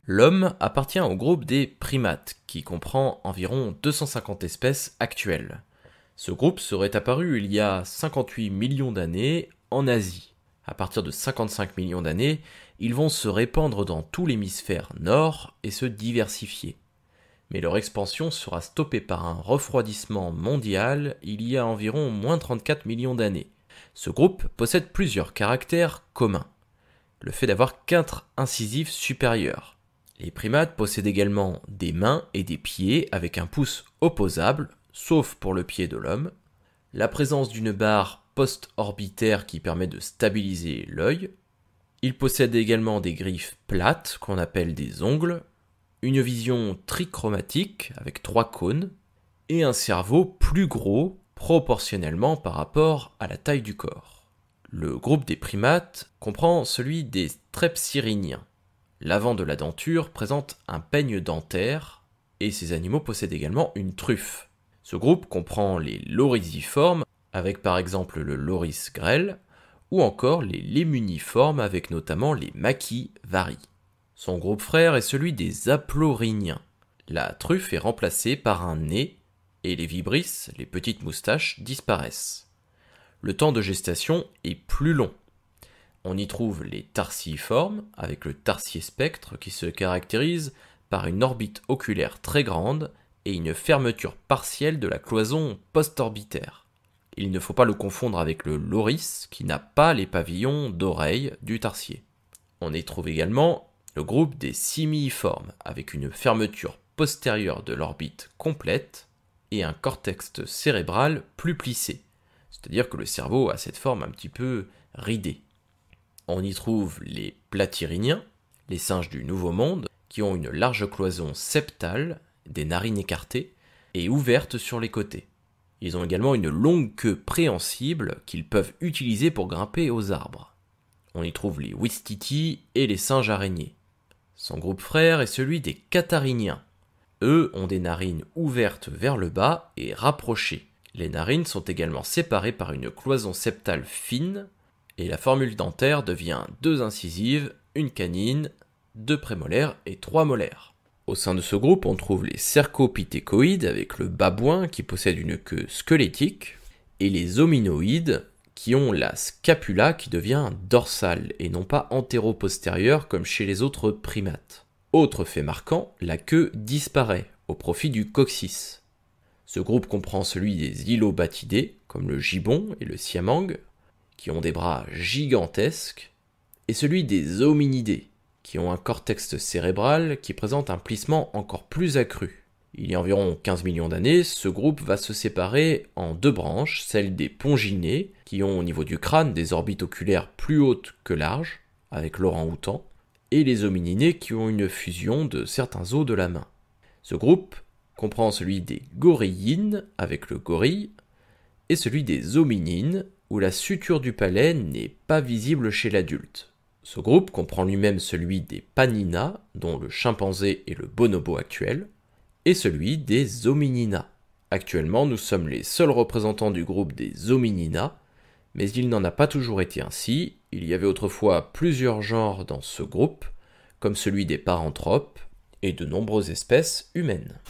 L'homme appartient au groupe des primates, qui comprend environ 250 espèces actuelles. Ce groupe serait apparu il y a 58 millions d'années en Asie. À partir de 55 millions d'années, ils vont se répandre dans tout l'hémisphère nord et se diversifier. Mais leur expansion sera stoppée par un refroidissement mondial il y a environ moins 34 millions d'années. Ce groupe possède plusieurs caractères communs. Le fait d'avoir 4 incisives supérieures. Les primates possèdent également des mains et des pieds avec un pouce opposable, sauf pour le pied de l'homme, la présence d'une barre post-orbitaire qui permet de stabiliser l'œil. Ils possèdent également des griffes plates qu'on appelle des ongles, une vision trichromatique avec 3 cônes et un cerveau plus gros proportionnellement par rapport à la taille du corps. Le groupe des primates comprend celui des strepsirrhiniens. L'avant de la denture présente un peigne dentaire et ces animaux possèdent également une truffe. Ce groupe comprend les lorisiformes avec par exemple le loris grêle ou encore les lémuniformes avec notamment les maquis varii. Son groupe frère est celui des aplorhiniens. La truffe est remplacée par un nez et les vibrisses, les petites moustaches, disparaissent. Le temps de gestation est plus long. On y trouve les tarsiiformes, avec le tarsier-spectre qui se caractérise par une orbite oculaire très grande et une fermeture partielle de la cloison post-orbitaire. Il ne faut pas le confondre avec le loris qui n'a pas les pavillons d'oreilles du tarsier. On y trouve également le groupe des simiiformes, avec une fermeture postérieure de l'orbite complète et un cortex cérébral plus plissé, c'est-à-dire que le cerveau a cette forme un petit peu ridée. On y trouve les platyrrhiniens, les singes du Nouveau Monde, qui ont une large cloison septale, des narines écartées et ouvertes sur les côtés. Ils ont également une longue queue préhensible qu'ils peuvent utiliser pour grimper aux arbres. On y trouve les ouistiti et les singes araignées. Son groupe frère est celui des catharrhiniens. Eux ont des narines ouvertes vers le bas et rapprochées. Les narines sont également séparées par une cloison septale fine, et la formule dentaire devient 2 incisives, une canine, 2 prémolaires et 3 molaires. Au sein de ce groupe, on trouve les cercopithécoïdes avec le babouin qui possède une queue squelettique, et les hominoïdes qui ont la scapula qui devient dorsale et non pas antéro-postérieure comme chez les autres primates. Autre fait marquant, la queue disparaît au profit du coccyx. Ce groupe comprend celui des hylobatidés, comme le gibbon et le siamang, qui ont des bras gigantesques, et celui des hominidés, qui ont un cortex cérébral qui présente un plissement encore plus accru. Il y a environ 15 millions d'années, ce groupe va se séparer en 2 branches, celle des ponginés, qui ont au niveau du crâne des orbites oculaires plus hautes que larges, avec l'orang-outan, et les homininés qui ont une fusion de certains os de la main. Ce groupe comprend celui des gorillines, avec le gorille, et celui des hominines, où la suture du palais n'est pas visible chez l'adulte. Ce groupe comprend lui-même celui des paninas, dont le chimpanzé et le bonobo actuel, et celui des hominina. Actuellement, nous sommes les seuls représentants du groupe des hominina, mais il n'en a pas toujours été ainsi. Il y avait autrefois plusieurs genres dans ce groupe, comme celui des paranthropes et de nombreuses espèces humaines.